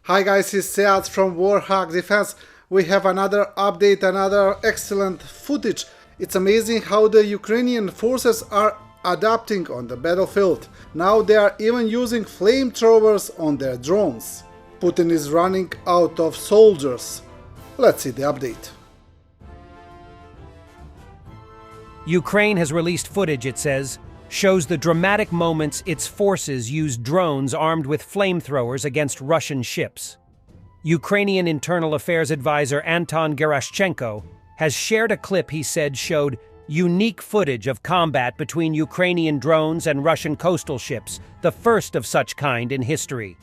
Hi guys, it's Seat from Warthog Defense. We have another update, another excellent footage. It's amazing how the Ukrainian forces are adapting on the battlefield. Now they are even using flamethrowers on their drones. Putin is running out of soldiers. Let's see the update. Ukraine has released footage, it says, shows the dramatic moments its forces used drones armed with flamethrowers against Russian ships. Ukrainian Internal Affairs advisor Anton Gerashchenko has shared a clip he said showed unique footage of combat between Ukrainian drones and Russian coastal ships, the first of such kind in history.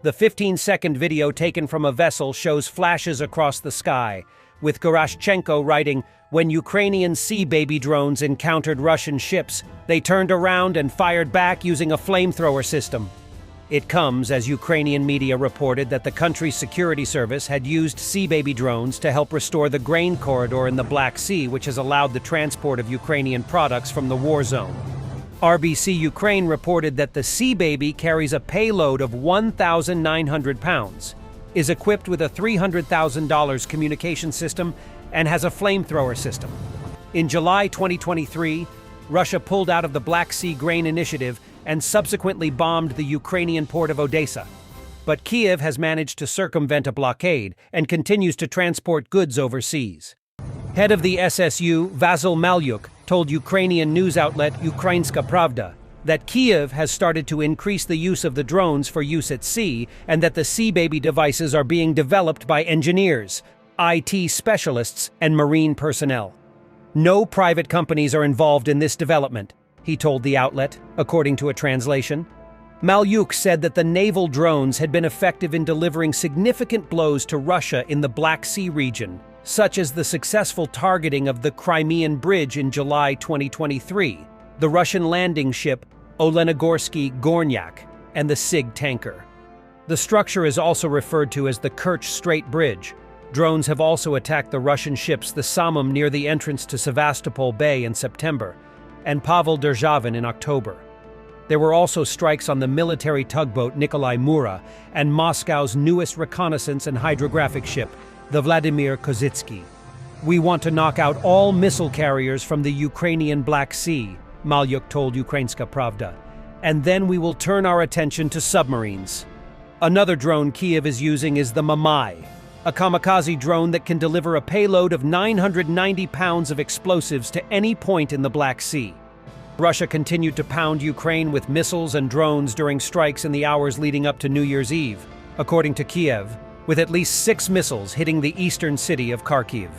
The 15-second video taken from a vessel shows flashes across the sky, with Gerashchenko writing, "When Ukrainian Sea Baby drones encountered Russian ships, they turned around and fired back using a flamethrower system." It comes as Ukrainian media reported that the country's security service had used Sea Baby drones to help restore the grain corridor in the Black Sea, which has allowed the transport of Ukrainian products from the war zone. RBC Ukraine reported that the Sea Baby carries a payload of 1,900 pounds, is equipped with a $300,000 communication system, and has a flamethrower system. In July 2023, Russia pulled out of the Black Sea Grain Initiative and subsequently bombed the Ukrainian port of Odessa. But Kiev has managed to circumvent a blockade and continues to transport goods overseas. Head of the SSU, Vasyl Malyuk, told Ukrainian news outlet Ukrainska Pravda that Kiev has started to increase the use of the drones for use at sea and that the Sea Baby devices are being developed by engineers, IT specialists, and marine personnel. No private companies are involved in this development, he told the outlet, according to a translation. Malyuk said that the naval drones had been effective in delivering significant blows to Russia in the Black Sea region, such as the successful targeting of the Crimean Bridge in July 2023, the Russian landing ship Olenigorsky Gornyak, and the SIG tanker. The structure is also referred to as the Kerch Strait Bridge. Drones have also attacked the Russian ships the Samum near the entrance to Sevastopol Bay in September, and Pavel Derzhavin in October. There were also strikes on the military tugboat Nikolai Mura and Moscow's newest reconnaissance and hydrographic ship, the Vladimir Kozitsky. "We want to knock out all missile carriers from the Ukrainian Black Sea," Malyuk told Ukrainska Pravda, "and then we will turn our attention to submarines." Another drone Kiev is using is the Mamai, a kamikaze drone that can deliver a payload of 990 pounds of explosives to any point in the Black Sea. Russia continued to pound Ukraine with missiles and drones during strikes in the hours leading up to New Year's Eve, according to Kiev, with at least 6 missiles hitting the eastern city of Kharkiv.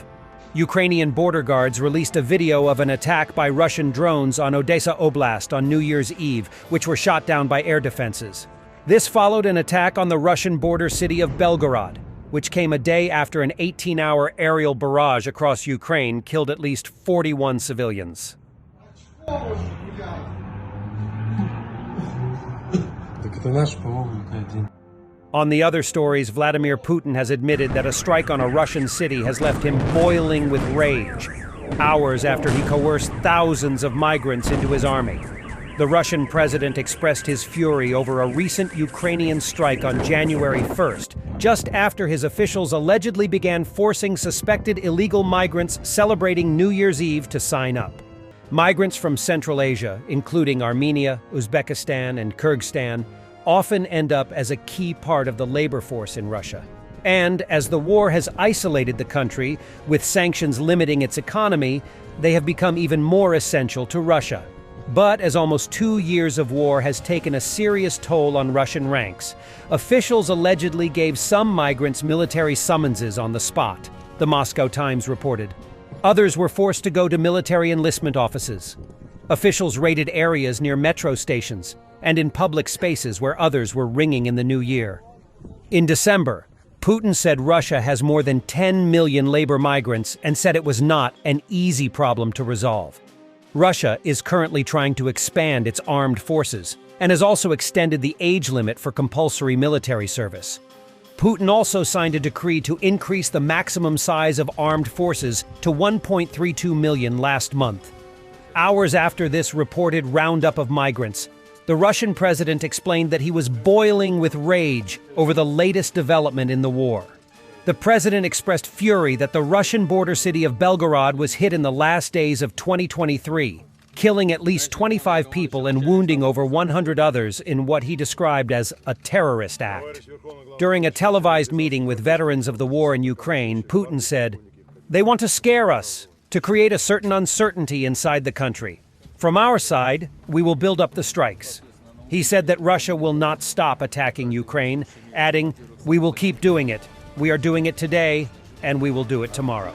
Ukrainian border guards released a video of an attack by Russian drones on Odessa Oblast on New Year's Eve, which were shot down by air defenses. This followed an attack on the Russian border city of Belgorod, which came a day after an 18-hour aerial barrage across Ukraine killed at least 41 civilians. On the other stories, Vladimir Putin has admitted that a strike on a Russian city has left him boiling with rage, hours after he coerced thousands of migrants into his army. The Russian president expressed his fury over a recent Ukrainian strike on January 1st, just after his officials allegedly began forcing suspected illegal migrants celebrating New Year's Eve to sign up. Migrants from Central Asia, including Armenia, Uzbekistan, and Kyrgyzstan, often end up as a key part of the labor force in Russia. And as the war has isolated the country, with sanctions limiting its economy, they have become even more essential to Russia. But as almost 2 years of war has taken a serious toll on Russian ranks, officials allegedly gave some migrants military summonses on the spot, the Moscow Times reported. Others were forced to go to military enlistment offices. Officials raided areas near metro stations and in public spaces where others were ringing in the new year. In December, Putin said Russia has more than 10 million labor migrants and said it was not an easy problem to resolve. Russia is currently trying to expand its armed forces and has also extended the age limit for compulsory military service. Putin also signed a decree to increase the maximum size of armed forces to 1.32 million last month. Hours after this reported roundup of migrants, The Russian president explained that he was boiling with rage over the latest development in the war. The president expressed fury that the Russian border city of Belgorod was hit in the last days of 2023, killing at least 25 people and wounding over 100 others in what he described as a terrorist act. During a televised meeting with veterans of the war in Ukraine, Putin said, "They want to scare us, to create a certain uncertainty inside the country. From our side, we will build up the strikes." He said that Russia will not stop attacking Ukraine, adding, "We will keep doing it. We are doing it today, and we will do it tomorrow."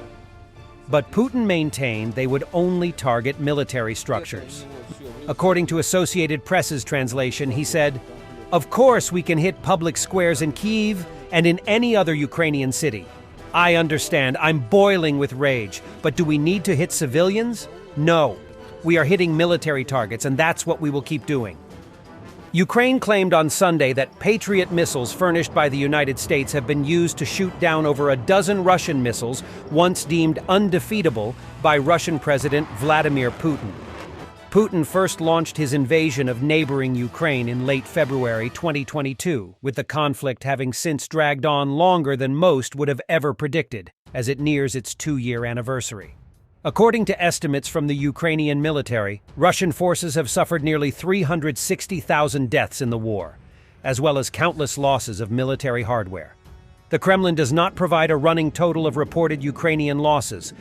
But Putin maintained they would only target military structures. According to Associated Press's translation, he said, "Of course we can hit public squares in Kyiv and in any other Ukrainian city. I understand, I'm boiling with rage, but do we need to hit civilians? No. We are hitting military targets, and that's what we will keep doing." Ukraine claimed on Sunday that Patriot missiles furnished by the United States have been used to shoot down over a dozen Russian missiles once deemed undefeatable by Russian President Vladimir Putin. Putin first launched his invasion of neighboring Ukraine in late February 2022, with the conflict having since dragged on longer than most would have ever predicted, as it nears its 2-year anniversary. According to estimates from the Ukrainian military, Russian forces have suffered nearly 360,000 deaths in the war, as well as countless losses of military hardware. The Kremlin does not provide a running total of reported Ukrainian losses,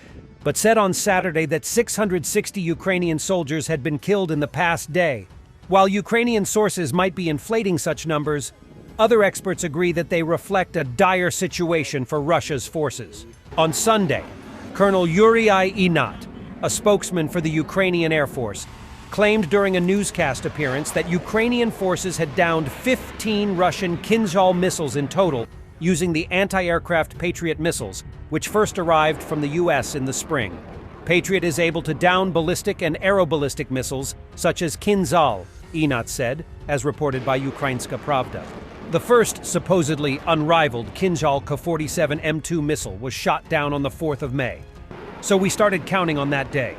but said on Saturday that 660 Ukrainian soldiers had been killed in the past day. While Ukrainian sources might be inflating such numbers, other experts agree that they reflect a dire situation for Russia's forces. On Sunday, Colonel Yuri Inat, a spokesman for the Ukrainian Air Force, claimed during a newscast appearance that Ukrainian forces had downed 15 Russian Kinzhal missiles in total using the anti-aircraft Patriot missiles, which first arrived from the U.S. in the spring. Patriot is able to down ballistic and aeroballistic missiles, such as Kinzhal, Inat said, as reported by Ukrainska Pravda. The first supposedly unrivaled Kinzhal K-47 M2 missile was shot down on the 4th of May. So we started counting on that day.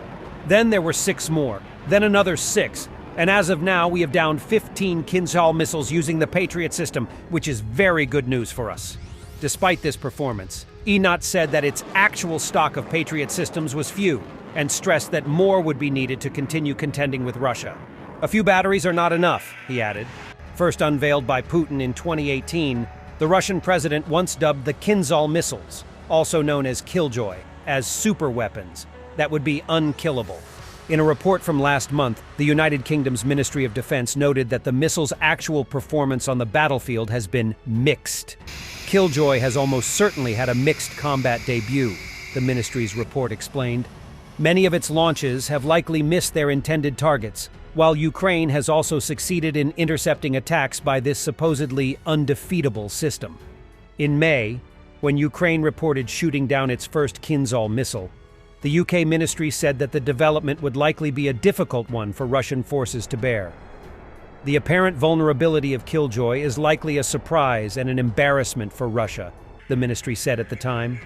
Then there were 6 more, then another 6, and as of now we have downed 15 Kinzhal missiles using the Patriot system, which is very good news for us. Despite this performance, Inat said that its actual stock of Patriot systems was few, and stressed that more would be needed to continue contending with Russia. "A few batteries are not enough," he added. First unveiled by Putin in 2018, the Russian president once dubbed the Kinzhal missiles, also known as Killjoy, as super weapons that would be unkillable. In a report from last month, the United Kingdom's Ministry of Defense noted that the missile's actual performance on the battlefield has been mixed. Killjoy has almost certainly had a mixed combat debut, the ministry's report explained. Many of its launches have likely missed their intended targets, while Ukraine has also succeeded in intercepting attacks by this supposedly undefeatable system. In May, when Ukraine reported shooting down its first Kinzhal missile, the UK ministry said that the development would likely be a difficult one for Russian forces to bear. The apparent vulnerability of Killjoy is likely a surprise and an embarrassment for Russia, the ministry said at the time.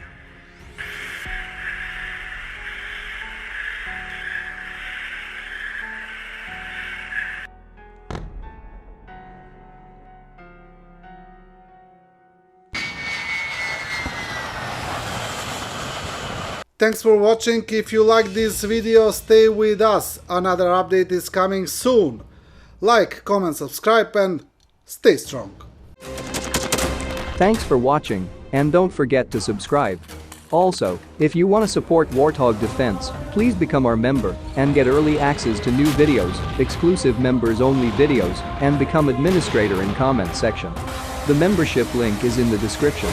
Thanks for watching. If you like this video, stay with us. Another update is coming soon. Like, comment, subscribe, and stay strong. Thanks for watching, and don't forget to subscribe. Also, if you want to support Warthog Defense, please become our member and get early access to new videos, exclusive members-only videos, and become administrator in comment section. The membership link is in the description.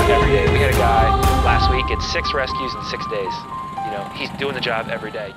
Every day. We had a guy last week, it's 6 rescues in 6 days. You know, he's doing the job every day.